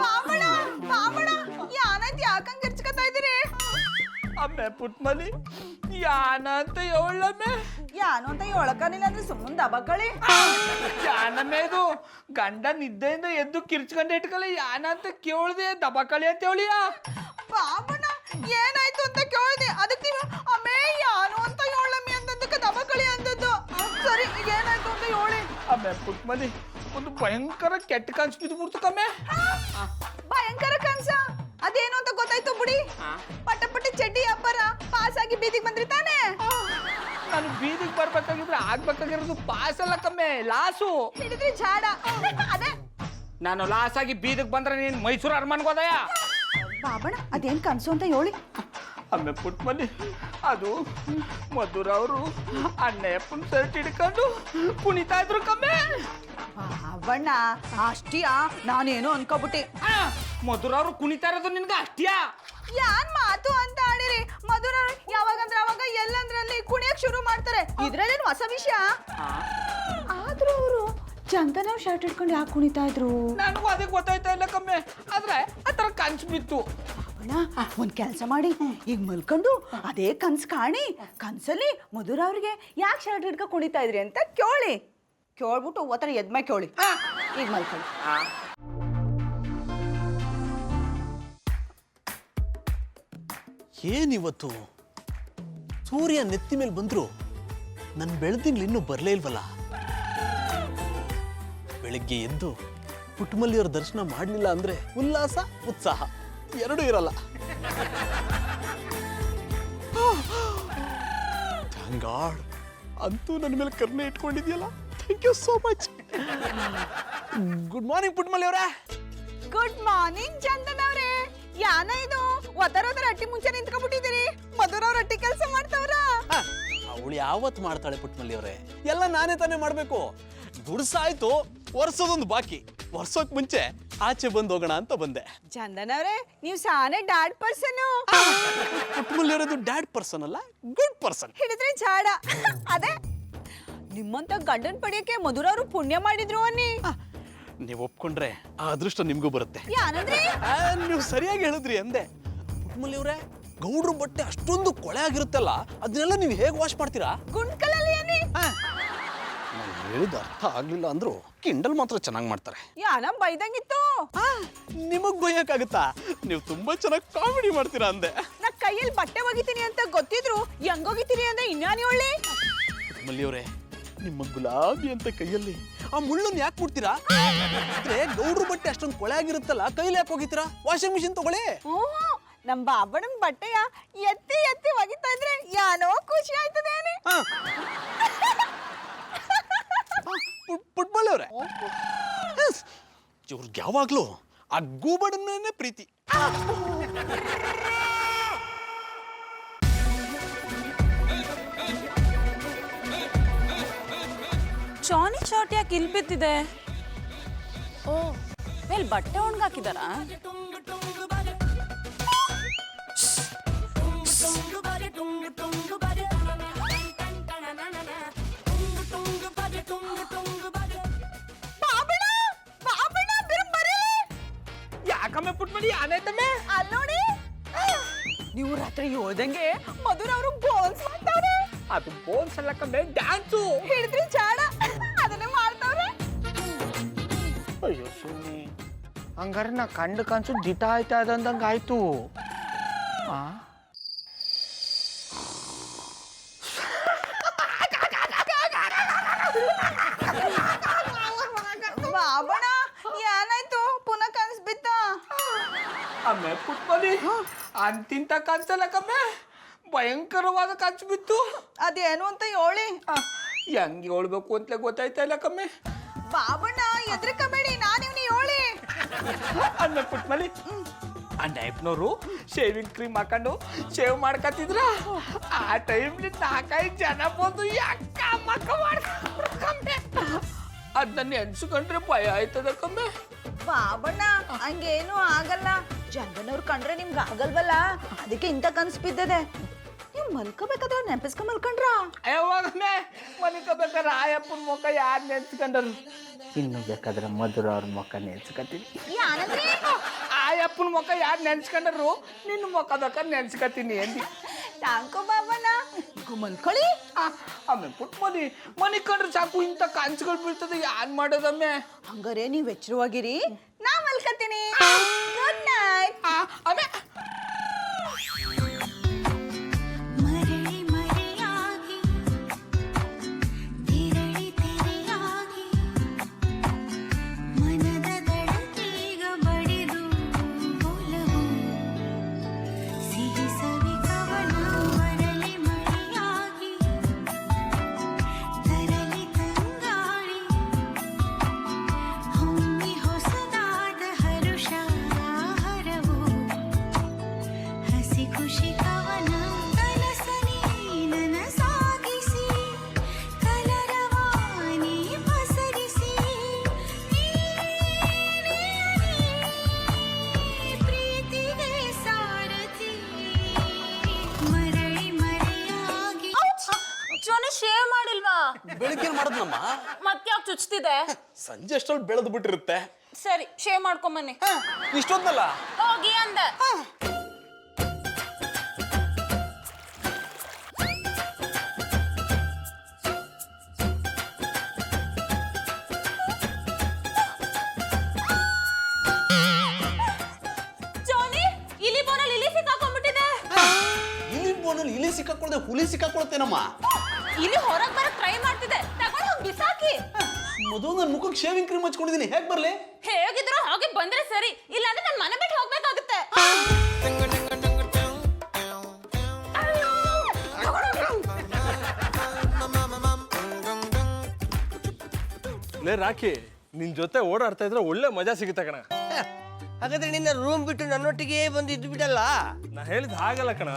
ಬಾಬಣ ಬಾಬಣ ಯಾನಂತ ಯಾಕಂಗ್ ಗಿರ್ಚ್ಕತಾ ಇದೀರಿ? ಅಮ್ಮೆ ಪುಟ್ಮಲಿ ಯಾನ ಅಂತ ಹೇಳಮ್ಮೆ. ಯಾನು ಅಂತ ಹೇಳಕಾನಿಲ್ಲ ಅಂದ್ರೆ ಸುಮ್ಮನೆ ದಬಕಳಿ. ಯಾನಮ್ಮೆ ಇದು ಗಂಡ ನಿದ್ದೆಯಿಂದ ಎದ್ದು ಕಿರ್ಚ್ಕೊಂಡೆ ಇಟ್ಕಲ್ಲ ಯಾನ ಅಂತ ಕೇಳ್ದೆ ದಬಕಳಿ ಅಂತ ಹೇಳಿಯ. ಬಾಬಣ ಏನಾಯ್ತು ಅಂತ ಕೇಳ್ದೆ, ಅದಕ್ಕೆ ನೀವು ಅಮ್ಮೇ ಯಾನು ಅಂತ ಹೇಳಮ್ಮಿ ಅಂತಂದಕ್ಕೆ ದಬಕಳಿ ಅಂತದ್ದು. ಸರಿ ಈಗ ಏನಾಯ್ತು ಅಂತ ಹೇಳಿ. ಅಮ್ಮೆ ಪುಟ್ಮಲಿ ಒಂದು ಭಯಂಕರ ಕೆಟ್ಟ ಕನ್ಸು ಬಿದ್ದು ಬಿಡ್ತು ಕಮ್ಮೆ. ಭಯಂಕರ ಕನ್ಸ ಅದೇನು ಅಂತ ಗೊತ್ತಾಯ್ತು ಬಿಡಿ. ಪಟಪಟಿ ಚಡ್ಡಿ ಅಪ್ಪರ ಪಾಸ್ ಆಗಿ ಬೀದಿಗೆ ಬಂದ್ರಿ ತಾನೇ? ನಾನು ಬೀದಿಗೆ ಬರ್ಬೇಕಾಗಿದ್ರೆ ಆಗ್ಬೇಕಾಗಿರೋದು ಪಾಸ್ ಅಲ್ಲ ಕಮ್ಮೆ, ಲಾಸು. ಹಿಡಿದ್ರಿ ಜಾಡ. ಅದೇ ನಾನು ಲಾಸ್ ಆಗಿ ಬೀದಿಗೆ ಬಂದ್ರೆ ನೀನ್ ಮೈಸೂರು ಅರಮನೆಗೆ ಹೋದಯ. ಬಾಬಣ ಅದೇನ್ ಕನ್ಸು ಅಂತ ಹೇಳಿ. ಅಮ್ಮೆ ಪುಟ್ಮಲಿ ಅದು ಮಧುರ ಅವರು ಅಣ್ಣಯ್ಯಪ್ಪನ ಶರ್ಟ್ ಹಿಡ್ಕೊಂಡು ಕುಣಿತಾ ಇದ್ರು ಕಮ್ಮೆ. ಬಾಬಣ್ಣ ಅಷ್ಟಿಯಾ? ನಾನೇನು ಅನ್ಕೋಬಿಟ್ಟೆ. ಮಧುರ ಅವರು ಕುಣಿತಾ ಇರೋದು ನಿನ್ಗೆ ಅಷ್ಟಿಯಾ? ಯಾನ್ ಮಾತು ಅಂತ ಆಡಿರಿ. ಮಧುರ ಯಾವಾಗಂದ್ರೆ ಅವಾಗ ಎಲ್ಲಂದ್ರಲ್ಲಿ ಕುಣಿಯಕ್ ಶುರು ಮಾಡ್ತಾರೆ. ಇದ್ರಲ್ಲೇನು ಹೊಸ ವಿಷಯ? ಆದ್ರೂ ಅವರು ಚಂದನ ಶರ್ಟ್ ಇಟ್ಕೊಂಡು ಯಾಕೆ ಕುಣಿತಾ ಇದ್ರು? ನನಗೂ ಅದೇ ಗೊತ್ತಾಯ್ತಾ ಇಲ್ಲ ಕಮ್ಮೆ, ಆದ್ರೆ ಆ ಥರ ಕನ್ಸು ಬಿತ್ತು. ಅಣ್ಣ ಒಂದ್ ಕೆಲ್ಸ ಮಾಡಿ, ಈಗ ಮಲ್ಕೊಂಡು ಅದೇ ಕನ್ಸ್ ಕಾಣಿ, ಕನ್ಸಲ್ಲಿ ಮಧುರ ಅವ್ರಿಗೆ ಯಾಕೆ ಶರ್ಟ್ ಹಿಡ್ಕೊಂಡು ಕುಣಿತಾ ಇದ್ರಿ ಅಂತ ಕೇಳಿ. ಕೇಳ್ಬಿಟ್ಟು ಒತ್ತರ ಎದ್ಮೆ ಕೇಳಿ. ಈಗ ಮಲ್ಕೊಂಡು ಏನಿವತ್ತು ಸೂರ್ಯ ನೆತ್ತಿ ಮೇಲೆ ಬಂದ್ರು ನನ್ನ ಬೆಳದಿಂಗ್ಳು ಇನ್ನೂ ಬರಲೇ ಇಲ್ವಲ್ಲ. ಬೆಳಗ್ಗೆ ಎದ್ದು ಪುಟ್ಟಮಲ್ಲಿಯವರ ದರ್ಶನ ಮಾಡಲಿಲ್ಲ ಅಂದ್ರೆ ಉಲ್ಲಾಸ ಉತ್ಸಾಹ ಎರಡೂ ಇರಲ್ಲ. ಥ್ಯಾಂಕ್ ಗಾಡ್, ಅಂತೂ ನನ್ನ ಮೇಲೆ ಕರುಣೆ ಇಟ್ಕೊಂಡಿದ್ಯಲ್ಲ. Thank you so much. Good morning Puttamalli ಅವರೇ. ಗುಡ್ ಮಾರ್ನಿಂಗ್ ಚಂದನ್ ಅವ್ರೆ. ಯಾನ ಇದು ಒತ್ತರೋದ್ರ ಅಟ್ಟಿ ಮುಂಚೆ ನಿಂತ್ಕೊಂಡ್ಬಿಟ್ಟಿದ್ದೀರಿ. ಮಧುರ ಅವ್ರ ಅಟ್ಟಿ ಕೆಲಸ ಮಾಡ್ತಾವ್ರ? ಅವಳು ಯಾವತ್ತು ಮಾಡ್ತಾಳೆ ಪುಟ್ಟಮಲ್ಲಿ ಅವರೇ? ಎಲ್ಲ ನಾನೇ ತಾನೇ ಮಾಡ್ಬೇಕು. ದುಡ್ಸಾಯ್ತು, ವರ್ಷದೊಂದು ಬಾಕಿ. ವರ್ಷಕ್ಕೆ ಮುಂಚೆ ಆಚೆ ಬಂದು ಹೋಗೋಣ ಅಂತ ಬಂದೆ. ಚಂದನ್ ಅವ್ರೆ ನೀವು ಸಾನೆ ಡ್ಯಾಡ್ ಪರ್ಸನ್. ಪುಟ್ಟಮಲ್ಲಿ ಅವರದು ಡ್ಯಾಡ್ ಪರ್ಸನ್ ಅಲ್ಲ, ಗುಡ್ ಪರ್ಸನ್. ಹಿಡಿದ್ರೆ ಜಾಡ. ಅದೇ ನಿಮ್ಮಂತ ಗಂಡನ್ ಪಡೆಯಕ್ಕೆ ಮಧುರ ಅವರು ಪುಣ್ಯ ಮಾಡಿದ್ರು ಅನ್ನಿ. ನೀವು ಒಪ್ಕೊಂಡ್ರೆ ಆ ಅದೃಷ್ಟ ನಿಮ್ಗೂ ಬರುತ್ತೆ. ಯಾನಂದ್ರಿ? ನೀವು ಸರಿಯಾಗಿ ಹೇಳಿದ್ರಿ ಅಂದೆ. ಪುಟ್ಟಮಲ್ಲಿ ಅವರೇ, ಗೌಡ್ರ ಬಟ್ಟೆ ಅಷ್ಟೊಂದು ಕೊಳೆ ಆಗಿರುತ್ತಲ್ಲ, ಅದನ್ನೆಲ್ಲ ನೀವು ಹೇಗೆ ವಾಶ್ ಮಾಡ್ತೀರಾ? ಗುಂಡ್ಕಲಲ್ಲಿ ಅನ್ನಿ. ನಾನು ಹೇಳಿದ ಅರ್ಥ ಆಗ್ಲಿಲ್ಲ ಅಂದ್ರು ಕಿಂಡಲ್ ಮಾತ್ರ ಚೆನ್ನಾಗಿ ಮಾಡ್ತಾರೆ. ಯಾನ ಬೈದಂಗಿತ್ತು. ನಿಮಗ್ ಬೈಯಕ್ಕಾಗುತ್ತಾ? ನೀವು ತುಂಬಾ ಚೆನ್ನಾಗಿ ಕಾಮಿಡಿ ಮಾಡ್ತೀರಾ ಅಂದೆ. ನಾ ಕೈಯಲ್ಲಿ ಬಟ್ಟೆ ಒಗಿತೀನಿ ಅಂತ ಗೊತ್ತಿದ್ರು ಹೆಂಗೋಗಿತೀನಿ ಅಂದ್ರೆ ಇನ್ಯಾನ್ ಹೇಳಿ. ಪುಟ್ಟಮಲ್ಲಿ ಅವರೇ, ನಿಮ್ಮ ಗುಲಾಬಿ ಅಂತ ಕೈಯಲ್ಲಿ ಆ ಮುಳ್ಳನ್ನು ಯಾಕೆ ಮುಡ್ತೀರಾ? ಅಂದ್ರೆ ಗೌಡ್ರ ಬಟ್ಟೆ ಅಷ್ಟೊಂದು ಕೊಳೆ ಆಗಿರುತ್ತಲ್ಲ, ಕೈಲಿ ಯಾಕೆ ಹೋಗಿತೀರಾ? ವಾಷಿಂಗ್ ಮಿಷಿನ್ ತಗೊಳ್ಳಿ. ನಮ್ ಬಾಬಣ್ಣನ್ ಬಟ್ಟೆಯ ಎತ್ತಿ ಎತ್ತಿ ಒಗಿತಾ ಇದ್ರೆ ಯಾನೋ ಖುಷಿ ಆಯ್ತದೇನೆ. ಪುಟ್ಬಾಲ್ ಅವ್ರೆ, ಇವ್ರಿಗೆ ಯಾವಾಗ್ಲೂ ಆ ಗೂಬಡನ್ನೇ ಪ್ರೀತಿ. ಜಾನಿ ಶಾರ್ಟ್ ಯಾಕೆ ಇಲ್ಲಿ ಬಿದ್ದಿದೆ? ಓ, ಮೇಲ್ ಬಟ್ಟೆ ಒಣಗಾಕಿದಾರಾ? ಯಾಕಮ್ಮೆ ಪುಟ್ಮಲಿ ಯಾನಾಯ್ತಮ್ಮೆ? ಅಲ್ಲಿ ನೋಡಿ, ನೀವು ರಾತ್ರಿ ಹೇಳ್ದಂಗೆ ಮಧುರ ಅವರು ಬೋನ್ಸ್ ಮಾಡ್ತಾವ್ರೆ. ಅದು ಬೋನ್ಸ್ ಅಲ್ಲ ಕಮ್ಮೆ, ಡ್ಯಾನ್ಸು. ಹಿಡಿದ್ರಿ ಜಾಡ, ಅದನ್ನೇ ಮಾಡ್ತಾವ್ರೆ. ಅಯ್ಯೋ ಸುಮ್ಮನೆ ಹಂಗಾರೆ ನಾ ಕಂಡು ಕನ್ಸು ದಿಟ ಆಯ್ತಾ ಅದಂದಂಗೆ ಆಯ್ತು. ಬಾಬಣ ಏನಾಯ್ತು? ಪುನಃ ಕನ್ಸ್ ಬಿತ್ತ? ಅಮ್ಮೆ ಪುಟ್ಮಲಿ ಅಂತಿಂತ ಕನ್ಸಲ್ಲ ಕಮ್ಮೆ, ಭಯಂಕರವಾದ ಕನ್ಸು ಬಿತ್ತು. ಅದೇನು ಅಂತ ಹೇಳಿ. ಹೆಂಗೆ ಹೇಳ್ಬೇಕು ಅಂತಲೇ ಗೊತ್ತಾಯ್ತಾ ಇಲ್ಲ ಕಮ್ಮೆ. ಬಾಬಣ್ಣ ಎದ್ರಕಬೇಡಿ, ನಾನು ಇವ್ನಿ ಹೇಳಿ. ಅಮ್ಮೆ ಪುಟ್ಮಲಿ ಆ ಟೈಪ್ನವರು ಶೇವಿಂಗ್ ಕ್ರೀಮ್ ಹಾಕೊಂಡು ಶೇವ್ ಮಾಡ್ಕತ್ತಿದ್ರ. ಆ ಟೈಮ್ಲಿ 4-5 ಜನ ಬಂದು ಯಾಕ ಮಕ್ಕ ಮಾಡ್ಕೊಂಡೆ. ಅದನ್ನ ಎನ್ಸ್ಕೊಂಡ್ರೆ ಭಯ ಆಯ್ತದ ಕಮ್ಮೆ. ಬಾಬಣ್ಣ ಹಂಗೇನು ಆಗಲ್ಲ. ಚಂದನವ್ರು ಕಂಡ್ರೆ ನಿಮ್ಗೆ ಆಗಲ್ವಲ್ಲ, ಅದಕ್ಕೆ ಇಂಥ ಕನ್ಸ್ ಬಿದ್ದದೆ. ನೀವು ಮಲ್ಕೋಬೇಕಾದ್ರೆ ನೆನಪಿಸ್ಕೊಂಡ್ ಮಲ್ಕೊಂಡ್ರ ಯಾವಾಗಮ್ಮೆ ಮನಿಕೋಬೇಕಾದ್ರೆ ಆಯಪ್ಪನ ಮುಖ ಯಾರು ನೆನ್ಸ್ಕೊಂಡರು ಇನ್ನು ಬೇಕಾದ್ರೆ ಮಧುರ ಅವ್ರ ಮುಖ ನೆನ್ಸ್ಕತೀನಿ ಆಯಪ್ಪನ ಮುಖ ಯಾರು ನೆನ್ಸ್ಕೊಂಡರು ನಿನ್ನ ಮುಖ ಬೇಕಾದ್ರೆ ನೆನ್ಸ್ಕತೀನಿ ಅಂದಿ ಟ್ಯಾಂಕೋ ಬಾಬನ ಈಗ ಮಲ್ಕೊಳ್ಳಿ ಆಮೇಲೆ ಪುಟ್ ಮನಿ ಕಂಡ್ರೆ ಸಾಕು ಇಂಥ ಕಾಂಚುಗಳು ಬೀಳ್ತದೆ ಯಾರು ಮಾಡೋದಮ್ಮೆ ಹಂಗಾರೆ ನೀವು ಎಚ್ಚರವಾಗಿರಿ ನಾ ಮಲ್ಕತ್ತೀನಿ ಗುಡ್ ನೈಟ್ ಆಮೇ ಶೇವ್ ಮಾಡಿಲ್ವಾ? ಬೆಳಿಗ್ಗೆ ಮಾಡಿದ್ನಮ್ಮ. ಮತ್ತ್ಯಾಕೆ ಚುಚ್ತಿದೆ? ಸಂಜೆ ಅಷ್ಟೊಳಗೆ ಬೆಳೆದು ಬಿಟ್ಟಿರುತ್ತೆ. ಸರಿ, ಶೇವ್ ಮಾಡ್ಕೊಂಬನ್ನಿ. ಇಷ್ಟೊಂದಲ್ಲ ಹೋಗಿ ಅಂದೆ. ಜಾನಿ, ಇಲಿ ಬೋನಲ್ಲಿ ಇಲಿ ಸಿಕ್ಕಾಕೊಂಡ್ಬಿಟ್ಟಿದೆ. ಇಲಿ ಬೋನಲ್ಲಿ ಇಲಿ ಸಿಕ್ಕಾಕೊಳ್ಳದೆ ಹುಲಿ ಸಿಕ್ಕಾಕೊಳ್ತೇನಮ್ಮ. ಇಲಿ ಹೊರಗೆ ಬರಕ್ ಟ್ರೈ ಮಾಡ್ತಿದೆ, ತಗೊಂಡು ಹೋಗಿ ಬಿಸಾಕಿ. ಮಧು, ನನ್ನ ಮುಖಕ್ಕೆ ಶೇವಿಂಗ್ ಕ್ರೀಮ್ ಹಚ್ಕೊಂಡಿದ್ದೀನಿ, ಹೇಗೆ ಬರ್ಲಿ? ಹೇಗಿದ್ರು ಹಾಗೆ ಬಂದ್ರೆ ಸರಿ, ಇಲ್ಲಾಂದ್ರೆ ನಾನು ಮನೆ ಬಿಟ್ಟು ಹೋಗ್ಬೇಕಾಗುತ್ತೆ. ಲೇ ರಾಕಿ, ನಿನ್ ಜೊತೆ ಓಡಾಡ್ತಾ ಇದ್ರೆ ಒಳ್ಳೆ ಮಜಾ ಸಿಗುತ್ತೆ ಕಣ. ಹಾಗಾದ್ರೆ ನಿನ್ನ ರೂಮ್ ಬಿಟ್ಟು ನನ್ನೊಟ್ಟಿಗೆ ಬಂದು ಇದ್ದು ಬಿಡಲ್ಲ. ನಾ ಹೇಳಿದ್ ಹಾಗಲ್ಲ ಕಣ,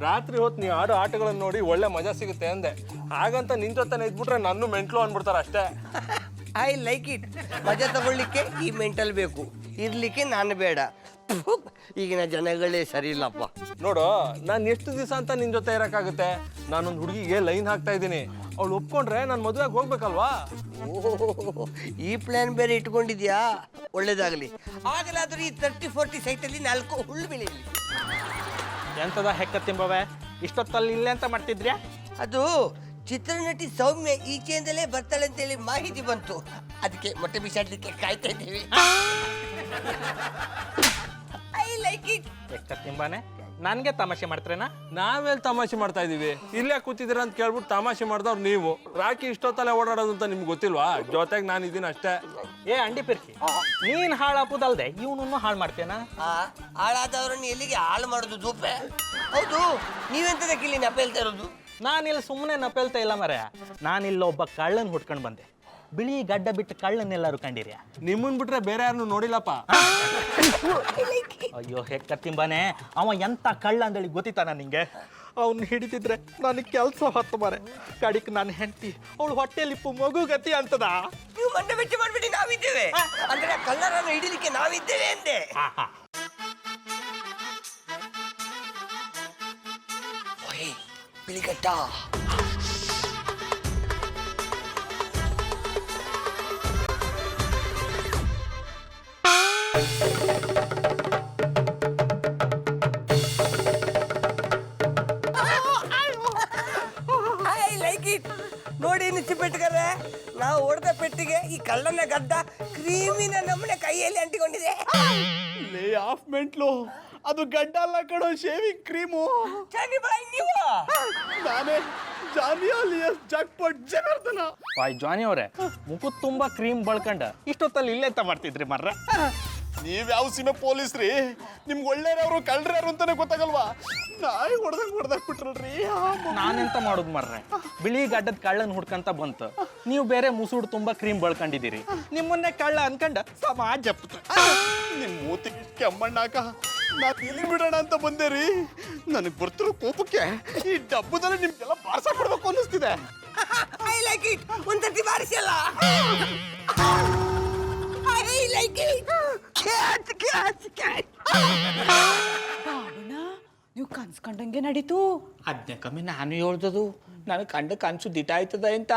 ರಾತ್ರಿ ಹೊತ್ತು ನೀ ಆಡೋ ಆಟಗಳನ್ನು ನೋಡಿ ಒಳ್ಳೆ ಮಜಾ ಸಿಗುತ್ತೆ ಅಂದೆ. ಹಾಗಂತ ನಿನ್ ಜೊತೆ ಇದ್ಬಿಟ್ರೆ ನನ್ನ ಮೆಂಟ್ಲು ಅನ್ಬಿಡ್ತಾರ ಅಷ್ಟೇ. I like it. ಮಜಾ ತಗೊಳ್ಳಿಕ್ಕೆ ಈ ಮೆಂಟಲ್ ಬೇಕು, ಇರ್ಲಿಕ್ಕೆ ನಾನು ಬೇಡ. ಈಗಿನ ಜನಗಳೇ ಸರಿ ಇಲ್ಲಪ್ಪ. ನೋಡು, ನಾನು ಎಷ್ಟು ದಿವಸ ಅಂತ ನಿನ್ ಜೊತೆ ಇರಕ್ಕಾಗುತ್ತೆ? ನಾನೊಂದು ಹುಡುಗಿಗೆ ಲೈನ್ ಹಾಕ್ತಾ ಇದ್ದೀನಿ. ಅವಳು ಒಪ್ಕೊಂಡ್ರೆ ನಾನು ಮದುವೆಗೆ ಹೋಗ್ಬೇಕಲ್ವಾ? ಓಹೋ, ಈ ಪ್ಲಾನ್ ಬೇರೆ ಇಟ್ಕೊಂಡಿದ್ಯಾ? ಒಳ್ಳೇದಾಗಲಿ. ಆಗಲಾದ್ರೂ ಈ 30-40 ಸೈಟಲ್ಲಿ 4 ಹುಳ್ಳು ಬೆಳೀಲಿ. ಎಂತದ ಹೆಕ್ಕ ತಿಂಬವೆ, ಇಷ್ಟೊತ್ತಲ್ಲಿ ಇಲ್ಲೇ ಅಂತ ಮಾಡ್ತಿದ್ರ್ಯಾ? ಅದು ಚಿತ್ರನಟಿ ಸೌಮ್ಯ ಈಚೆಯಿಂದಲೇ ಬರ್ತಾಳೆ ಅಂತೇಳಿ ಮಾಹಿತಿ ಬಂತು, ಅದಕ್ಕೆ ಮೊಟ್ಟೆ ಬಿಸಾಡ್ಲಿಕ್ಕೆ ಕಾಯ್ತಾ ಇದ್ದೀವಿ. I like it. ಹೆಕ್ಕ ತಿಂಬಾನೆ, ನನ್ಗೆ ತಮಾಷೆ ಮಾಡ್ತೀರೇನಾ? ನಾವೆಲ್ಲಿ ತಮಾಷೆ ಮಾಡ್ತಾ ಇದೀವಿ? ಇಲ್ಲೇ ಕೂತಿದ್ದೀರ ಅಂತ ಕೇಳ್ಬಿಟ್ಟು ತಮಾಷೆ ಮಾಡ್ದವ್ರು ನೀವು. ರಾಕಿ ಇಷ್ಟೊತ್ತಲ್ಲೇ ಓಡಾಡೋದು ಅಂತ ನಿಮ್ಗೆ ಗೊತ್ತಿಲ್ವಾ? ಜೊತೆಗೆ ನಾನು ಇದ್ದೀನಿ ಅಷ್ಟೇ. ಏ ಅಂಡಿ ಪಿರ್ಕಿ, ನೀನ್ ಹಾಳಾಪುದಲ್ದೆ ಇವನನ್ನು ಹಾಳು ಮಾಡ್ತೇನಾ? ಹಾಳಾದವ್ರನ್ನ ಎಲ್ಲಿಗೆ ಹಾಳು ಮಾಡೋದು ದೂಪೆ? ಹೌದು, ನೀವೆಂತದಕ್ಕೆ ಇಲ್ಲಿ ನಪೇಳ್ತಾ ಇರೋದು? ನಾನಿಲ್ಲಿ ಸುಮ್ಮನೆ ನಪೇಳ್ತಾ ಇಲ್ಲ ಮರ, ನಾನಿಲ್ಲೊಬ್ಬ ಕಳ್ಳನ್ ಹುಡ್ಕೊಂಡು ಬಂದೆ. ಬಿಳಿ ಗಡ್ಡ ಬಿಟ್ಟು ಕಳ್ಳನ್ನೆಲ್ಲರೂ ಕಂಡಿರ್ಯಾ? ನಿಮ್ಮನ್ ಬಿಟ್ರೆ ಬೇರೆ ಯಾರನ್ನು ನೋಡಿಲ್ಲಪ್ಪ. ಅಯ್ಯೋ ಹೆಕ್ಕ ತಿಂಬಾನೆ, ಅವ ಎಂತ ಕಳ್ಳ ಅಂದೇಳಿ ಗೊತ್ತಿತ್ತಾನ ನಿಂಗೆ? ಅವ್ನು ಹಿಡಿತಿದ್ರೆ ನನಗೆ ಕೆಲಸ ಹೊತ್ತು ಮಾರೆ. ಕಡಿಕ್ ನನ್ನ ಹೆಂಡತಿ ಅವಳು ಹೊಟ್ಟೆಲಿಪ್ಪು ಮಗು ಗತಿ ಅಂತದ. ನೀವು ಮಂಡೆ ಬೆಚ್ಚ ಮಾಡ್ಬಿಟ್ಟು ನಾವಿದ್ದೇವೆ ಅಂದ್ರೆ ಕಳ್ಳರನ್ನು ಹಿಡಿಲಿಕ್ಕೆ ನಾವಿದ್ದೇವೆ ಅಂದೆ. ಬಿಳಿಗಟ್ಟ ನೋಡಿ ನಿಚ್ಚಿ ಪೆಟ್ಟಿಗೆ, ನಾವು ಹೊಡೆದ ಪೆಟ್ಟಿಗೆ ಈ ಕಳ್ಳನ ಗದ್ದ ಕ್ರೀಮಿನ ನಮ್ಮನೆ ಕೈಯಲ್ಲಿ ಅಂಟಿಕೊಂಡಿದೆ. ಲೇ ಆಫ್ ಮೆಂಟ್ಲು, ಅದು ಗಡ್ಡ ಅಲ್ಲ ಕಣೋ, ಶೇವಿಂಗ್ ಕ್ರೀಮು. ಜಾನಿ ಬಾಯ್, ನೀವು ನಾನೇ ಜಾನಿ ಅಲಿಯಸ್ ಜಾಕ್ಪಾಟ್ ಜನಾರ್ದನ. ವಾಯ್ ಜಾನಿ ಅವರೇ, ಮುಖ ತುಂಬಾ ಕ್ರೀಮ್ ಬಳ್ಕಂಡ ಇಷ್ಟೊತ್ತಲ್ಲಿ ಇಲ್ಲೇ ಅಂತ ಮಾಡ್ತಿದ್ರಿ ಮರ್ರ. ನೀವ್ ಯಾವ ಸೀಮೆ ಪೊಲೀಸ್ರಿ? ನಿಮ್ಗೆ ಒಳ್ಳೆಯವ್ರು ಕಳ್ರ್ಯಾರು ಅಂತಾನೆ ಗೊತ್ತಾಗಲ್ವಾ? ನಾಯಿ ಹೊಡೆದಾಗ ಬಿಟ್ರಲ್ರಿ. ನಾನೆಂತ ಮಾಡೋದು ಮರ್ರೆ, ಬಿಳಿ ಗಡ್ಡದ ಕಳ್ಳನ್ ಹುಡ್ಕಂತ ಬಂತು, ನೀವು ಬೇರೆ ಮುಸುಡು ತುಂಬಾ ಕ್ರೀಮ್ ಬಳ್ಕೊಂಡಿದ್ದೀರಿ. ನಿಮ್ಮನ್ನೇ ಕಳ್ಳ ಅನ್ಕಂಡ ಸಮಾಜ ಜಪ್ತ. ನಿಮ್ ಮೂತಿ ಕೆಮ್ಮಣ್ಣಾಕ ನಾ ಇಲ್ಲಿ ಬಿಡೋಣ ಅಂತ ಬಂದೆ ರೀ. ನನಗೆ ಬರ್ತಿರೋ ಕೋಪಕ್ಕೆ ಈ ಡಬ್ಬದಲ್ಲಿ ನಿಮ್ಗೆಲ್ಲ ಬಾರ್ಸ ಕೊಡ್ಬೇಕು ಅನ್ನಿಸ್ತಿದೆ. I like it. ಒಂದ್ಸತಿ ಬಾರಿಸಲ್ಲ. I like it. Catch catch catch. Babanna, ನೀವು ಕನ್ಸ್ಕೊಂಡಂಗೆ ನಡೀತು. ಅದನ್ನೇ ಕಮ್ಮಿ ನಾನು ಹೇಳ್ದದು ನನಗೆ ಕಂಡ ಕನ್ಸು ದಿಟ ಆಯ್ತದ ಅಂತ.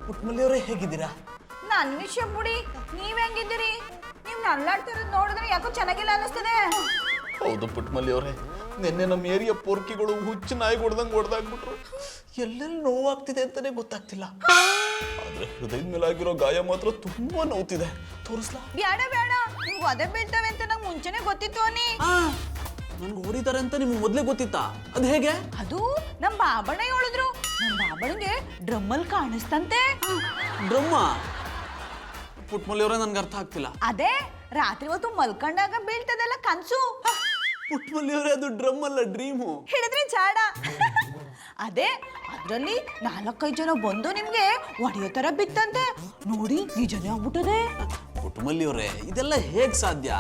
ಪುಟ್ಮಲ್ಲಿ ಅವರೇ ಹೇಗಿದ್ದೀರಾ? ನನ್ನ ವಿಷಯ ಬಿಡಿ, ನೀವ್ ಹೆಂಗಿದ್ದೀರಿ? ನೀವು ನಲ್ಲಾಡ್ತಿರೋದು ನೋಡಿದ್ರೆ ಯಾಕೋ ಚೆನ್ನಾಗಿಲ್ಲ ಅನ್ನಿಸ್ತದೆ. ಹೌದು ಪುಟ್ಮಲ್ಲಿ ಅವರೇ, ನಿನ್ನೆ ನಮ್ಮ ಏರಿಯಾ ಪೋರ್ಕಿಗಳು ಹುಚ್ಚು ನಾಯಿ ಹೊಡೆದಾಗ್ಬಿಟ್ರು. ಎಲ್ಲೆಲ್ಲಿ ನೋವಾಗ್ತಿದೆ ಅಂತಾನೆ ಗೊತ್ತಾಗ್ತಿಲ್ಲ. ಆದ್ರೆ ಹೃದಯದ ಮೇಲೆ ಆಗಿರೋ ಗಾಯ ಮಾತ್ರ ತುಂಬಾ ನೋವ್ತಿದೆ. ತೋರಿಸ್ಲಾ? ಬೇಡ ಬೇಡ, ನಿಮ್ಗೆ ಅದೇ ಬೀಳ್ತವೆ ಅಂತ ನಂಗೆ ಮುಂಚೆನೆ ಗೊತ್ತಿತ್ತು ಅನ್ನಿ. ನನ್ಗೆ ಹೊಡಿತಾರೆ ಅಂತ ನಿಮ್ಗೆ ಮೊದ್ಲೇ ಗೊತ್ತಿತ್ತಾ? ಅದು ಹೇಗೆ? ಅದು ನಮ್ಮ ಬಾಬಣ್ಣ ಹೇಳಿದ್ರು. ನಮ್ಮ ಬಾಬಣ್ಣಗೆ ಡ್ರಮ್ಮಲ್ಲಿ ಕಾಣಿಸ್ತಂತೆ. ಡ್ರಮ್ಮ? ಪುಟ್ಮಲ್ಲಿ ಅವರೇ, ನನ್ಗೆ ಅರ್ಥ ಆಗ್ತಿಲ್ಲ. ಅದೇ ರಾತ್ರಿ ಹೊತ್ತು ಮಲ್ಕೊಂಡಾಗ ಬೀಳ್ತದಲ್ಲ ಕನ್ಸು. ಪುಟ್ಮಲ್ಲಿ ಅವರೇ, ಅದು ಡ್ರಮ್ ಅಲ್ಲ, ಡ್ರೀಮು. ಹೇಳಿದ್ರೆ ಜಾಡ. ಅದೇ ಅದ್ರಲ್ಲಿ 4-5 ಜನ ಬಂದು ನಿಮ್ಗೆ ಒಡೆಯೋ ತರ ಬಿತ್ತಂತೆ. ನೋಡಿ ನಿಜನೇ ಆಗ್ಬಿಟ್ಟದೆ. ಪುಟ್ಮಲ್ಲಿ ಅವರೇ, ಇದೆಲ್ಲ ಹೇಗ್ ಸಾಧ್ಯ?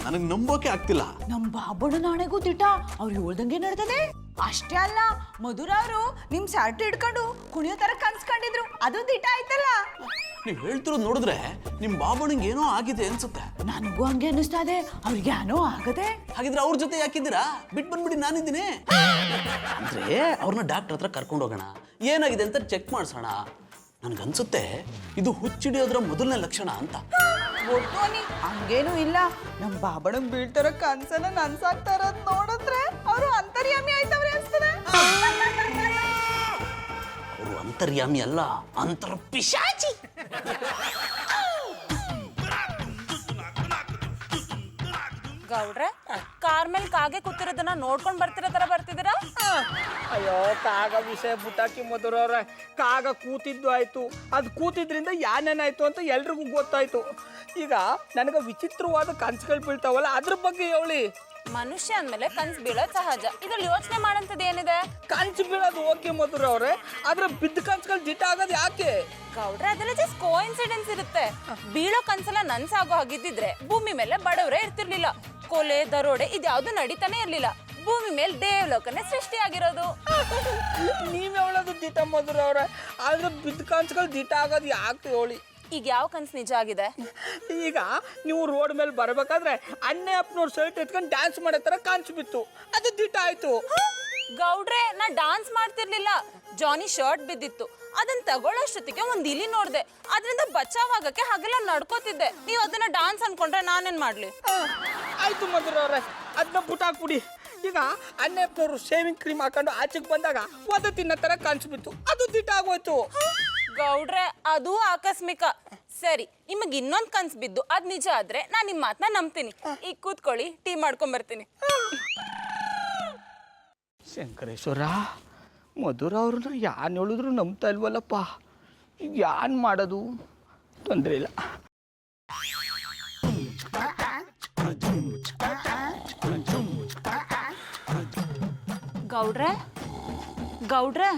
ನನಗೆ ನಂಬೋಕೆ ಆಗ್ತಿಲ್ಲ. ನಮ್ ಬಾಬಣ್ಣ ನಾಣೆಗೂ ದಿಟ, ಅವ್ರು ಹೇಳ್ದಂಗೆ ನಡ್ತದೆ. ಅಷ್ಟೇ ಅಲ್ಲ, ಮಧುರ ಅವರು ನಿಮ್ ಸರ್ಟ್ ಹಿಡ್ಕೊಂಡು ಕುಣಿಯೋ ತರ ಕನ್ಸ್ಕೊಂಡಿದ್ರು, ಅದು ದಿಟ ಆಯ್ತಲ್ಲ. ನೀವ್ ಹೇಳ್ತಿರೋದು ನೋಡಿದ್ರೆ ನಿಮ್ ಬಾಬಣ್ಣಂಗೆ ಏನೋ ಆಗಿದೆ ಅನ್ಸುತ್ತೆ. ನನಗೂ ಹಂಗೆ ಅನ್ನಿಸ್ತಾ ಇದೆ, ಅವ್ರಿಗೆ ಏನೋ ಆಗದೆ. ಹಾಗಿದ್ರೆ ಅವ್ರ ಜೊತೆ ಯಾಕಿದ್ದೀರಾ? ಬಿಟ್ಟು ಬಂದ್ಬಿಡಿ, ನಾನಿದ್ದೀನಿ. ಅಂದ್ರೆ ಅವ್ರನ್ನ ಡಾಕ್ಟರ್ ಹತ್ರ ಕರ್ಕೊಂಡು ಹೋಗೋಣ, ಏನಾಗಿದೆ ಅಂತ ಚೆಕ್ ಮಾಡ್ಸೋಣ. ನನ್ಗನ್ಸುತ್ತೆ ಇದು ಹುಚ್ಚಿಡಿಯೋದ್ರ ಮೊದಲನೇ ಲಕ್ಷಣ ಅಂತ. ಗೊತ್ತೋನಿ ಹಂಗೇನು ಇಲ್ಲ. ನಮ್ ಬಾಬಣ್ಣಂಗ್ ಬೀಳ್ತಾರ ಕನ್ಸನ್ನ ನನ್ಸಾಗ್ತಾ ಇರೋದ್ ನೋಡಿದ್ರೆ ಅವರು ಅಂತರ್ಯಾಮಿ ಆಯ್ತವ್ರೆ ಅನ್ಸ್ತದೆ. ಅವರು ಅಂತರ್ಯಾಮಿ ಅಲ್ಲ, ಅಂತರ್ ಪಿಶಾಚಿ. ಗೌಡ್ರೆ, ಕಾರ್ ಮೇಲೆ ಕಾಗೆ ಕೂತಿರೋದನ್ನ ನೋಡ್ಕೊಂಡ್ ಬರ್ತಿರೋ ತರ ಬರ್ತಿದ್ದೀರಾ? ಅಯ್ಯೋ, ಕಾಗ ವಿಷಯ ಬುಟಾಕಿ ಮಧುರವ್ರ. ಕಾಗ ಕೂತಿದ್ದು ಆಯ್ತು, ಅದು ಕೂತಿದ್ರಿಂದ ಏನೇನಾಯ್ತು ಅಂತ ಎಲ್ರಿಗೂ ಗೊತ್ತಾಯ್ತು. ಈಗ ನನಗೆ ವಿಚಿತ್ರವಾದ ಕನ್ಸುಗಳು ಬೀಳ್ತಾವಲ್ಲ, ಅದ್ರ ಬಗ್ಗೆ ಹೇಳಿ. ಮನುಷ್ಯ ಅಂದ್ಮೇಲೆ ಕನ್ಸು ಬೀಳೋದ್ ಸಹಜ. ಇದ್ರಲ್ಲಿ ಯೋಚನೆ ಮಾಡಂತದ್ದು ಏನಿದೆ? ಕನ್ಸು ಬೀಳೋದು ಓಕೆ ಮಧುರವ್ರೆ, ಆದ್ರೆ ಬಿದ್ದ ಕನ್ಸುಗಳು ದಿಟ ಆಗೋದು ಯಾಕೆ? ಗೌಡ್ರೆ, ಅದೆಲ್ಲ ಜಸ್ಟ್ ಕೋಇನ್ಸಿಡೆನ್ಸ್ ಇರುತ್ತೆ. ಬೀಳೋ ಕನ್ಸೆಲ್ಲ ನನ್ಸಾಗೋ ಹಾಗಿದ್ದಿದ್ರೆ ಭೂಮಿ ಮೇಲೆ ಬಡವರೇ ಇರ್ತಿರ್ಲಿಲ್ಲ. ಕೊಲೆ, ದರೋಡೆ ಇದ್ಯಾವ್ದು ನಡೀತಾನೆ ಇರ್ಲಿಲ್ಲ. ಭೂಮಿ ಮೇಲೆ ದೇವಲೋಕನೇ ಸೃಷ್ಟಿಯಾಗಿರೋದು. ನೀವ್ ಹೇಳೋದು ದಿಟ ಮಧುರವ್ರೆ, ಆದ್ರೆ ಬಿದ್ದ ಕನ್ಸುಗಳು ದಿಟ ಆಗೋದು ಯಾಕೆ ಹೇಳಿ? ಈಗ ಯಾವ ಕನ್ಸು ನಿಜ ಆಗಿದೆ? ಈಗ ನೀವು ರೋಡ್ ಮೇಲೆ ಬರ್ಬೇಕಾದ್ರೆ ಅಣ್ಣೆ ಅಪ್ಪನವ್ರು ಶರ್ಟ್ ಎತ್ಕೊಂಡು ಡ್ಯಾನ್ಸ್ ಮಾಡೋ ತರ ಕನ್ಸು ಬಿತ್ತು, ಅದು ದಿಟ ಆಯ್ತು. ಗೌಡ್ರೆ, ನಾ ಡಾನ್ಸ್ ಮಾಡ್ತಿರ್ಲಿಲ್ಲ. ಜಾನಿ ಶರ್ಟ್ ಬಿದ್ದಿತ್ತು, ಅದನ್ನ ತಗೊಳ್ಳೋಷ್ಟೊತ್ತಿಗೆ ಒಂದ್ ಇಲಿ ನೋಡ್ದೆ. ಅದರಿಂದ ಬಚಾವಾಗಕ್ಕೆ ಹಾಗೆಲ್ಲ ನಡ್ಕೋತಿದ್ದೆ. ನೀವು ಅದನ್ನ ಡಾನ್ಸ್ ಅನ್ಕೊಂಡ್ರೆ ನಾನೇನ್ ಮಾಡ್ಲಿ? ಆಯ್ತು ಮಧುರವ್ರೆ, ಅದನ್ನ ಪುಟಾಕ್ಬಿಡಿ. ಈಗ ಅಣ್ಣಪ್ಪನವರು ಶೇವಿಂಗ್ ಕ್ರೀಮ್ ಹಾಕೊಂಡು ಆಚೆಗೆ ಬಂದಾಗ ಒದ ತಿನ್ನೋ ತರ ಕನ್ಸು ಬಿತ್ತು, ಅದು ದಿಟ ಆಗೋಯ್ತು. ಗೌಡ್ರೆ, ಅದು ಆಕಸ್ಮಿಕ. ಸರಿ, ನಿಮಗೆ ಇನ್ನೊಂದು ಕನ್ಸು ಬಿದ್ದು ಅದ್ ನಿಜ ಆದ್ರೆ ನಾನ್ ನಿಮ್ ಮಾತನ್ನ ನಂಬ್ತೀನಿ. ಈಗ ಕೂತ್ಕೊಳ್ಳಿ, ಟೀ ಮಾಡ್ಕೊಂಡ್ ಬರ್ತೀನಿ. ಶಂಕರೇಶ್ವರ, ಮಧುರ ಅವ್ರನ್ನ ಯಾನ್ ಹೇಳಿದ್ರು ನಂಬ್ತಾ ಇಲ್ವಲ್ಲಪ್ಪ. ಈಗ ಯಾನ್ ಮಾಡೋದು? ತೊಂದರೆ ಇಲ್ಲ. ಗೌಡ್ರೆ, ಗೌಡ್ರೆ,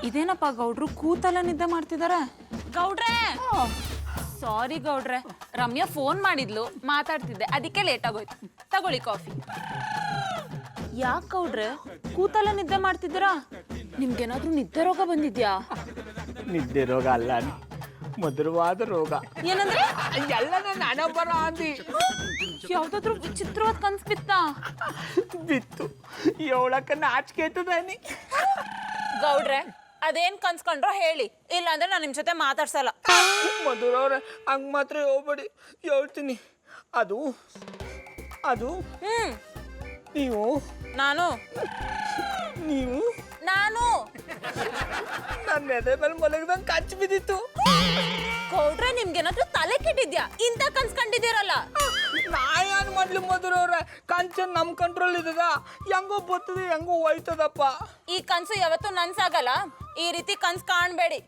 ಇದೇನಪ್ಪ ಗೌಡ್ರು ಕೂತಲ್ಲ ನಿದ್ದೆ ಮಾಡ್ತಿದಾರೆ? ಗೌಡ್ರೆ, ಸಾರಿ ಗೌಡ್ರೆ, ರಮ್ಯಾ ಫೋನ್ ಮಾಡಿದ್ಲು, ಮಾತಾಡ್ತಿದ್ದೆ, ಅದಕ್ಕೆ ಲೇಟ್ ಆಗೋಯ್ತು. ತಗೊಳ್ಳಿ ಕಾಫಿ. ಯಾಕೆ ಗೌಡ್ರೆ ಕೂತಲ್ಲ ನಿದ್ದೆ ಮಾಡ್ತಿದ್ದೀರಾ? ನಿಮ್ಗೇನಾದ್ರೂ ನಿದ್ದೆ ರೋಗ ಬಂದಿದ್ಯಾ? ನಿದ್ದೆ ರೋಗ ಅಲ್ಲ, ಮಧುರವಾದ ರೋಗ. ಏನಂದ್ರೆ? ಎಲ್ಲ ನಾನು ಬರ ಅಂದಿ. ಯಾವ್ದಾದ್ರು ವಿಚಿತ್ರವಾದ ಕನ್ಸ್ ಬಿತ್ತಾ? ಬಿತ್ತು, ಏಳಕ್ಕ ನಾಚಿಕೆ ಆಯ್ತದಾನಿ. ಗೌಡ್ರೆ, ಅದೇನ್ ಕನ್ಸ್ಕೊಂಡ್ರೋ ಹೇಳಿ, ಇಲ್ಲಾಂದ್ರೆ ನಾನು ನಿಮ್ ಜೊತೆ ಮಾತಾಡ್ಸಲ್ಲ. ಮಧುರವ್ರೆ, ಹಂಗ್ ಮಾತ್ರ ಹೋಗ್ಬೇಡಿ, ಹೇಳ್ತೀನಿ. ಅದು ಅದು ನೀವು ನಾನು ನನ್ನ ಎದೆ ಮೇಲೆ ಮಲಗಿದಂಗೆ ಕಚ್ಚಿ ಬಿದ್ದಿತ್ತು. ಗೌಡ್ರೆ, ನಿಮ್ಗೇನಾದ್ರೂ ತಲೆ ಕೆಟ್ಟಿದ್ಯಾ? ಇಂತ ಕನ್ಸ್ಕೊಂಡಿದ್ದೀರಲ್ಲ. ನಾ ಏನ್ ಮಾಡ್ಲಿ ಮಧುರವ್ರೆ, ಕನ್ಸನ್ ನಮ್ ಕಂಟ್ರೋಲ್ ಇದ್ದದ, ಹೆಂಗೋ ಬರ್ತದೆ ಹೆಂಗೋ ಹೋಯ್ತದಪ್ಪ. ಈ ಕನ್ಸು ಯಾವತ್ತೂ ನನ್ಸಾಗಲ್ಲ. ಈ ರೀತಿ ಕನ್ಸ್ ಕಾಣ್ಬೇಡಿ.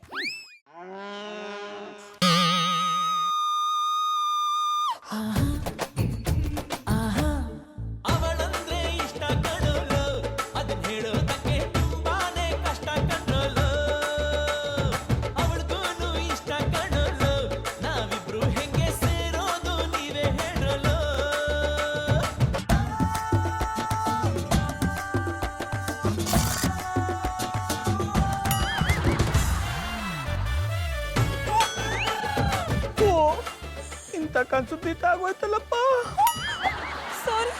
ಎಂತ ಕನ್ಸುತ್ತೀತ ಆಗೋಯ್ತಲ್ಲಪ್ಪ. ಸಾರಿ.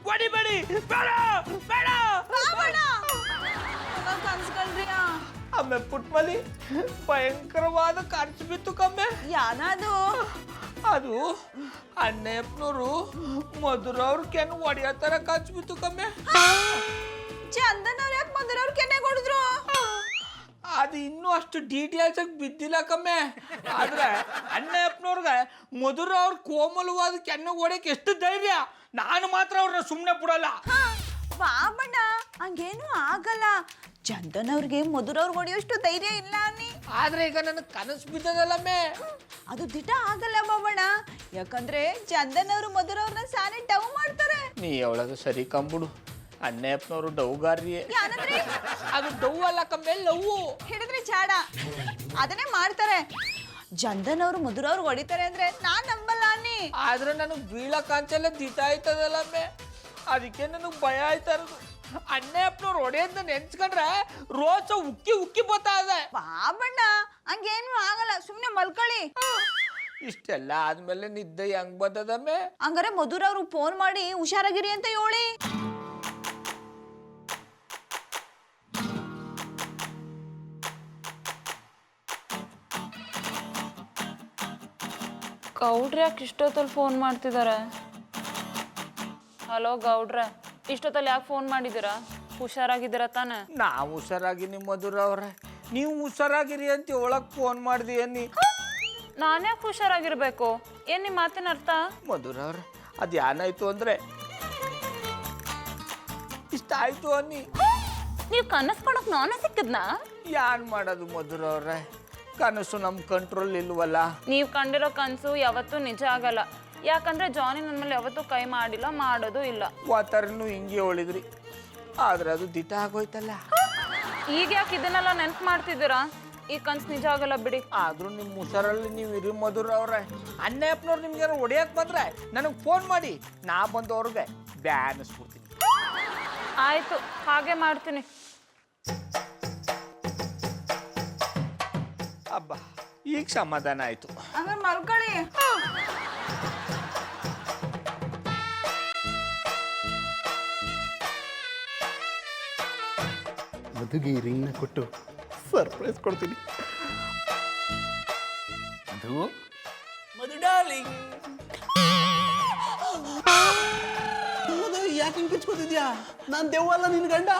ಹೊಡಿಬೇಡಿ, ಬೇಡ ಬೇಡ. ಕನ್ಸ್ಕೊಂಡ್ರಿಯಾ? ಆಮೇಲೆ ಪುಟ್ಮಲಿ ಭಯಂಕರವಾದ ಖರ್ಚು ಬಿತ್ತು ಕಮ್ಮೆ. ಯಾನದು ಅದು ಅಣ್ಣಪ್ಪನವರು ಮಧುರ ಅವ್ರ ಕೆನ್ ಒಡೆಯೋ ತರ ಖರ್ಚು ಬಿತ್ತು ಕಮ್ಮೆ. ಚಂದನ್ ಅವ್ರು ಯಾಕೆ ಮಧುರವ್ರು ಕೆನ್ನೆ ಕೊಡಿದ್ರು? ಅದು ಇನ್ನೂ ಅಷ್ಟು ಡೀಟೇಲ್ಸ್ ಆಗಿ ಬಿದ್ದಿಲ್ಲ ಕಮ್ಮೆ. ಆದ್ರೆ ಅಣ್ಣಪ್ಪನವ್ರಿಗೆ ಮಧುರ ಅವ್ರ ಕೋಮಲವಾದ ಕೆನ್ನೆ ಹೊಡೆಯಕ್ಕೆ ಎಷ್ಟು ಧೈರ್ಯ. ನಾನು ಮಾತ್ರ ಅವ್ರನ್ನ ಸುಮ್ಮನೆ ಬಿಡಲ್ಲ. ಬಾಬಣ್ಣ ಹಂಗೇನು ಆಗಲ್ಲ. ಚಂದನ್ ಅವ್ರಿಗೆ ಮಧುರವ್ರು ಹೊಡೆಯೋಷ್ಟು ಧೈರ್ಯ ಇಲ್ಲ ಅನ್ನಿ. ಆದ್ರೆ ಈಗ ನನಗೆ ಕನಸು ಬಿದ್ದದಲ್ಲಮ್ಮೆ. ಅದು ದಿಟ ಆಗಲ್ಲ ಬಾಬಣ್ಣ. ಯಾಕಂದ್ರೆ ಚಂದನ್ ಅವರು ಮಧುರವ್ರನ್ನ ಸಾನೆ ಡವ್ ಮಾಡ್ತಾರೆ. ನೀ ಅವಳದು ಸರಿ ಕಂಬಿಡು. ಅಣ್ಣಪ್ಪನವರು ಡೌಗಾರ್ರಿಯೇ. ಯಾನಂದ್ರೆ ಅದು ಡವ್ ಅಲ್ಲ ಕಮ್ಮೆ, ಲವ್. ಹಿಡಿದ್ರೆ ಚಾಡ ಅದನ್ನೇ ಮಾಡ್ತಾರೆ. ಚಂದನ್ ಅವರು ಮಧುರವ್ರು ಹೊಡಿತಾರೆ ಅಂದ್ರೆ ನಾನ್ ನಂಬಲ್ಲ ಅನ್ನಿ. ಆದ್ರೆ ನನಗೆ ಬೀಳ ಕಾಂಚೆಲ್ಲ ದಿಟ ಆಯ್ತದಲ್ಲಮ್ಮೆ. ಅದಕ್ಕೆ ನನಗೆ ಭಯ ಆಯ್ತಾ ಇರೋದು. ಅಣ್ಣಪ್ಪನವ್ರು ಹೊಡೆಯೋದನ್ನ ನೆನ್ಸ್ಕೊಂಡ್ರೆ ರೋಚ ಉಕ್ಕಿ ಉಕ್ಕಿ ಬರ್ತಾ ಇದೆ. ಬಾಬಣ್ಣ ಹಂಗೇನು ಆಗಲ್ಲ, ಸುಮ್ನೆ ಮಲ್ಕೊಳ್ಳಿ. ಇಷ್ಟೆಲ್ಲ ಆದ್ಮೇಲೆ ನಿದ್ದೆ ಹೆಂಗ್ ಬಂದದಮ್ಮೆ? ಹಂಗಾರೆ ಮಧುರವ್ರು ಫೋನ್ ಮಾಡಿ ಹುಷಾರಾಗಿರಿ ಅಂತ ಹೇಳಿ. ಗೌಡ್ರ ಯಾಕೆ ಇಷ್ಟೊತ್ತಲ್ಲಿ ಫೋನ್ ಮಾಡ್ತಿದ್ದಾರೆ? ಹಲೋ ಗೌಡ್ರ, ಇಷ್ಟೊತ್ತಲ್ಲಿ ಯಾಕೆ ಫೋನ್ ಮಾಡಿದ್ದೀರಾ? ಹುಷಾರಾಗಿದ್ದೀರಾ ತಾನೆ? ನಾವು ಹುಷಾರಾಗಿ ನಿಮ್ಮ ಮಧುರ ಅವ್ರೆ, ನೀವು ಹುಷಾರಾಗಿರಿ ಅಂತ ಒಳಗ್ ಫೋನ್ ಮಾಡ್ದಿ ಅನ್ನಿ. ನಾನ್ಯಾಕೆ ಹುಷಾರಾಗಿರ್ಬೇಕು? ಏನ್ ನಿಮ್ಮ ಮಾತಿನ ಅರ್ಥ? ಮಧುರ ಅವ್ರೆ, ಅದು ಏನಾಯ್ತು ಅಂದ್ರೆ ಇಷ್ಟ ಆಯ್ತು ಅನ್ನಿ. ನೀವು ಕನಸ್ಕೊಳಕ್ ನಾನೇ ಸಿಕ್ಕದ್ನಾ? ಯಾನ್ ಮಾಡೋದು ಮಧುರ ಅವ್ರೆ, ಕನಸು ನಮ್ಮ ಕಂಟ್ರೋಲ್ ಇಲ್ವಲ್ಲ. ನೀವು ಕಂಡಿರೋ ಕನಸು ಯಾವತ್ತೂ ನಿಜ ಆಗಲ್ಲ. ಯಾಕಂದ್ರೆ ಜಾನಿ ನನ್ನ ಮೇಲೆ ಯಾವತ್ತೂ ಕೈ ಮಾಡಿಲ್ಲ, ಮಾಡೋದು ಇಲ್ಲ. ವಾತಾವರಣ ಹಿಂಗೆ ಹೊಳಿದ್ರಿ, ಆದ್ರೆ ಅದು ದಿಟ ಆಗೋಯ್ತಲ್ಲ. ಈಗ ಯಾಕೆ ಇದನ್ನೆಲ್ಲ ನೆನ್ಪು ಮಾಡ್ತಿದ್ದೀರಾ? ಈ ಕನ್ಸು ನಿಜ ಆಗಲ್ಲ ಬಿಡಿ. ಆದ್ರೂ ನಿಮ್ಮ ಹುಷಾರಲ್ಲಿ ನೀವು ಇರಿ ಮಧುರ ಅವ್ರೆ. ಅಣ್ಣಪ್ಪನವ್ರು ನಿಮ್ಗೆ ಹೊಡಿಯಕ್ ಬಂದ್ರೆ ನನಗೆ ಫೋನ್ ಮಾಡಿ, ನಾ ಬಂದು ಅವ್ರಿಗೆ ಬ್ಯಾನಿಸ್ಬಿಡ್ತೀನಿ. ಆಯ್ತು, ಹಾಗೆ ಮಾಡ್ತೀನಿ. ಅಬ್ಬ, ಈಗ ಸಮಾಧಾನ ಆಯ್ತು. ಹಂಗಾರೆ ಮಲ್ಕೊಳ್ಳಿ. ಮದುಗೆ ಈ ರಿಂಗ್ನ ಕೊಟ್ಟು ಸರ್ಪ್ರೈಸ್ ಕೊಡ್ತೀನಿ. ಅದು ಮಧು ಡಾರ್ಲಿಂಗ್, ಯಾಕೆ ಹಿಂಗೆ ಕಿಚ್ಕೋತಿದ್ಯಾ? ನಾನು ದೆವ್ವಲ್ಲ ನಿನ್ ಗಂಡ.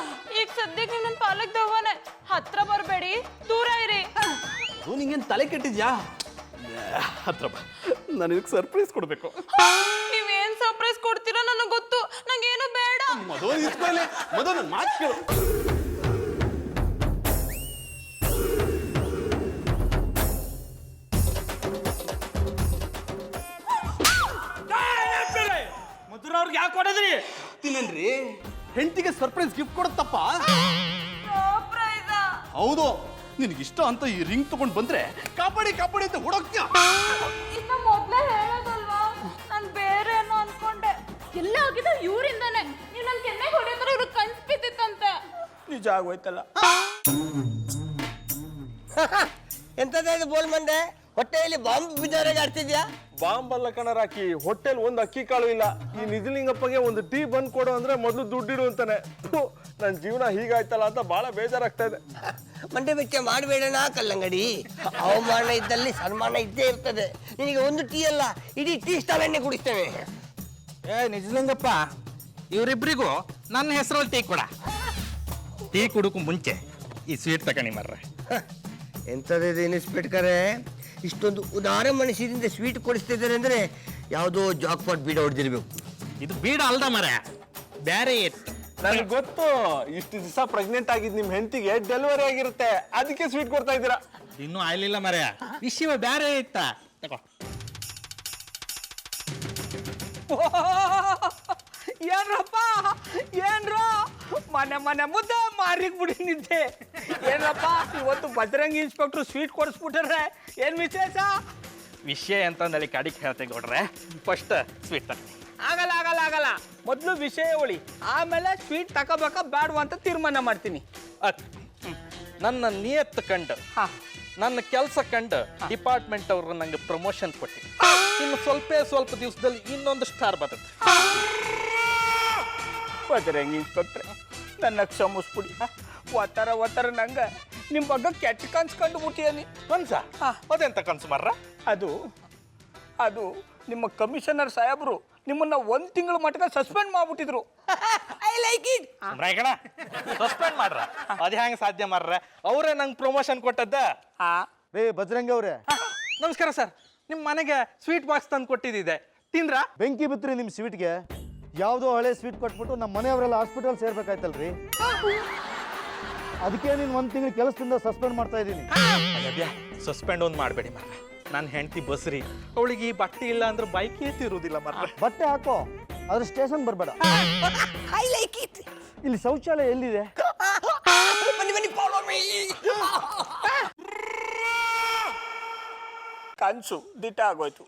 ಈಗ ಸದ್ಯಕ್ಕೆ ನಿಮ್ಮ ನನ್ನ ಪಾಲಕ್ ದವ್ವನೆ. ಹತ್ರ ಬರಬೇಡಿ, ದೂರ ಇರಿ. ಅದು ನಿಂಗೇನು ತಲೆ ಕೆಟ್ಟಿದ್ಯಾ? ಹತ್ರ ಬಾ, ನಾನು ಇದಕ್ಕೆ ಸರ್ಪ್ರೈಸ್ ಕೊಡಬೇಕು. ನೀವೇನ್ ಸರ್ಪ್ರೈಸ್ ಕೊಡ್ತೀರೋ ನನಗೆ ಗೊತ್ತು, ನಂಗೇನು ಬೇಡ. ಮದುವೆ ನಿಂತ್ಕೊಳ್ಳಿ, ಮದುವೆ ನನ್ನ ಮಾತು ಕೇಳು. ಮಧುರ ಅವ್ರಿಗೆ ಯಾಕೆ ಕೊಡೋದ್ರಿ? ತಿನ್ನೇನ್ರಿ, ಹೆಂಡತಿಗೆ ಸರ್ಪ್ರೈಸ್ ಗಿಫ್ಟ್ ಕೊಡುತ್ತಪ್ಪ. ಹೌದು, ನಿನಗಿಷ್ಟ ಅಂತ ಈ ರಿಂಗ್ ತಗೊಂಡ್ ಬಂದ್ರೆ ಕಾಪಾಡಿ ಕಾಪಾಡಿ ಅಂತ ಹುಡುಕ್ತೀಯ. ಇನ್ನ ಮೊದ್ಲೇ ಹೇಳೋದಲ್ವಾ, ನಾನು ಬೇರೆ ಏನೋ ಅನ್ಕೊಂಡೆ. ಎಲ್ಲ ಆಗಿದ್ದು ಇವರಿಂದಾನೆ. ನೀವು ನನ್ನ ಕೆನ್ನೆಗೆ ಹೊಡೆಯೋದ್ರೆ ಇವ್ರಿಗೆ ಕನ್ಸ್ ಬಿದ್ದಿತ್ತಂತೆ. ನಿಜ ಆಗೋಯ್ತಲ್ಲ. ಎಂತದ ಇದು ಬೋಲ್ ಮಂಡೆ? ಹೊಟ್ಟೆಯಲ್ಲಿ ಬಾಂಬ್ ಬಿದ್ದವರೆಗೆ ಆಡ್ತಿದ್ಯಾ? ಬಾಂಬ್ ಅಲ್ಲ ಕಣರಾಕಿ, ಹೊಟ್ಟೆಲ್ ಒಂದು ಅಕ್ಕಿ ಕಾಳು ಇಲ್ಲ. ಈ ನಿಜಲಿಂಗಪ್ಪಗೆ ಒಂದು ಟೀ ಬಂದ್ ಕೊಡು ಅಂದ್ರೆ ಮೊದಲು ದುಡ್ಡಿಡು ಅಂತಾನೆ. ನನ್ನ ಜೀವನ ಹೀಗಾಯ್ತಲ್ಲ ಅಂತ ಬಹಳ ಬೇಜಾರಾಗ್ತಾ ಇದೆ. ಮಂಡೆ ಬೆಚ್ಚ ಮಾಡಬೇಡಣ ಕಲ್ಲಂಗಡಿ. ಅವಮಾನ ಇದ್ದಲ್ಲಿ ಸನ್ಮಾನ ಇದ್ದೇ ಇರ್ತದೆ. ನಿನಗೆ ಒಂದು ಟೀ ಅಲ್ಲ, ಇಡೀ ಟೀ ಸ್ಟಾಲ್ ಎಣ್ಣೆ ಕುಡಿಸ್ತೇವೆ. ನಿಜಲಿಂಗಪ್ಪ, ಇವರಿಬ್ಬರಿಗೂ ನನ್ನ ಹೆಸರಲ್ಲಿ ಟೀ ಕೊಡ. ಟೀ ಕುಡಕ್ಕೂ ಮುಂಚೆ ಈ ಸ್ವೀಟ್ ತಗೊಂಡಿ ಮರ್ರೆ. ಎಂಥದ್ದು ಇನ್ಸ್ಪೆಕ್ಟರೆ, ಇಷ್ಟೊಂದು ಉದಾರ ಮನಸ್ಸಿನಿಂದ ಸ್ವೀಟ್ ಕೊಡಿಸ್ತಿದ್ದಾರೆ ಅಂದರೆ ಯಾವುದೋ ಜಾಕ್ಪಾಟ್ ಬೀಡ ಹೊಡೆದಿರ್ಬೇಕು. ಇದು ಬೀಡ ಅಲ್ದ ಮರ, ಬೇರೆ ಇತ್ತು. ನನಗೆ ಗೊತ್ತು, ಇಷ್ಟು ದಿವಸ ಪ್ರೆಗ್ನೆಂಟ್ ಆಗಿದ್ ನಿಮ್ ಹೆಂಡತಿಗೆ ಡೆಲಿವರಿ ಆಗಿರುತ್ತೆ, ಅದಕ್ಕೆ ಸ್ವೀಟ್ ಕೊಡ್ತಾ ಇದ್ದೀರಾ. ಇನ್ನೂ ಆಗ್ಲಿಲ್ಲ ಮರ, ವಿಷಯ ಬೇರೆ ಇತ್ತ. ತಗೋ. ಏನ್ರಪ್ಪ, ಏನ್ರೋ ಮನೆ ಮನೆ ಮುದ್ದೆ ಮಾರಿಕ್ ಬಿಡಿ ನಿದ್ದೆ. ಏನ್ರಪ್ಪ, ಇವತ್ತು ಬಜರಂಗಿ ಇನ್ಸ್ಪೆಕ್ಟ್ರು ಸ್ವೀಟ್ ಕೊಡಿಸ್ಬಿಟ್ರೆ ಏನ್ ವಿಶೇಷ? ವಿಷಯ ಅಂತಂದಲ್ಲಿ ಕಡಿಗೆ ಹೇಳ್ತೆ ಕೊಡ್ರೆ, ಫಸ್ಟ್ ಸ್ವೀಟ್ ತಗೊಳ್ಳಿ. ಆಗಲ್ಲ ಆಗಲ್ಲ, ಆಗಲ್ಲ. ಮೊದಲು ವಿಷಯ ಹೇಳಿ, ಆಮೇಲೆ ಸ್ವೀಟ್ ತಗೋಬೇಕಾ ಬೇಡವಾ ಅಂತ ತೀರ್ಮಾನ ಮಾಡ್ತೀನಿ. ಅಕ್ ನನ್ನ ನಿಯತ್ ಕಂಡು ನನ್ನ ಕೆಲಸ ಕಂಡು ಡಿಪಾರ್ಟ್ಮೆಂಟ್ ಅವರು ನಂಗೆ ಪ್ರಮೋಷನ್ ಕೊಟ್ಟಿ. ಇನ್ನು ಸ್ವಲ್ಪ ದಿವಸದಲ್ಲಿ ಇನ್ನೊಂದು ಸ್ಟಾರ್ ಬರ್ತದೆ. ಬದರಂಗಿ ಇನ್ಸ್ಪೆಕ್ಟ್ರೆ, ನನ್ನ ಕ್ಷಮಿಸ್ಬಿಡಿ. ಒತ್ತರ ನಂಗೆ ನಿಮ್ಮ ಬಗ್ಗೆ ಕೆಟ್ಟ ಕನ್ಸು ಕಂಡು ಬಿಟ್ಟಿಯಾನಿ. ಕನ್ಸ ಅದೆಂತ ಕನ್ಸು ಮರ್ರ? ಅದು ನಿಮ್ಮ ಕಮಿಷನರ್ ಸಾಹೇಬರು ನಿಮ್ಮನ್ನ 1 ತಿಂಗಳ ಮಟ್ಟ ಸಸ್ಪೆಂಡ್ ಮಾಡ್ಬಿಟ್ಟಿದ್ರು. ಸಸ್ಪೆಂಡ್ ಮಾಡ್ರ? ಅದ್ ಹೆಂಗ್ ಸಾಧ್ಯ ಮಾರ್ರ? ಅವರೇ ನಂಗೆ ಪ್ರಮೋಷನ್ ಕೊಟ್ಟದ್ದ. ರೇ ಬಜರಂಗಿ ಅವ್ರೆ, ನಮಸ್ಕಾರ ಸರ್. ನಿಮ್ಮ ಮನೆಗೆ ಸ್ವೀಟ್ ಬಾಕ್ಸ್ ತಂದು ಕೊಟ್ಟಿದ್ದೆ, ತಿಂದ್ರಾ? ಬೆಂಕಿ ಬಿತ್ರಿ ನಿಮ್ಮ ಸ್ವೀಟ್ಗೆ. ಯಾವುದೋ ಹಳೆ ಸ್ವೀಟ್ ಕೊಟ್ಬಿಟ್ಟು ನಮ್ಮ ಮನೆಯವರೆಲ್ಲ ಹಾಸ್ಪಿಟಲ್ ಸೇರ್ಬೇಕಾಯ್ತಲ್ರಿ. ಅದಕ್ಕೆ ನೀನು 1 ತಿಂಗಳು ಕೆಲಸದಿಂದ ಸಸ್ಪೆಂಡ್ ಮಾಡ್ತಾ ಇದ್ದೀನಿ. ಸಸ್ಪೆಂಡ್ ಒಂದು ಮಾಡಬೇಡಿ ಮಾರ್ರ. ನನ್ನ ಹೆಂಡತಿ ಬಸ್ರಿ, ಅವಳಿಗೆ ಈ ಬಟ್ಟೆ ಇಲ್ಲ ಅಂದ್ರೆ ಬೈಕೇ ತಿರುವುದಿಲ್ಲ ಮಾರ್ರ. ಬಟ್ಟೆ ಹಾಕೋ, ಆದ್ರೆ ಸ್ಟೇಷನ್ ಬರಬೇಡ. ಇಲ್ಲಿ ಶೌಚಾಲಯ ಎಲ್ಲಿದೆ? ಕನ್ಸು ದಿಟ ಆಗೋಯ್ತು.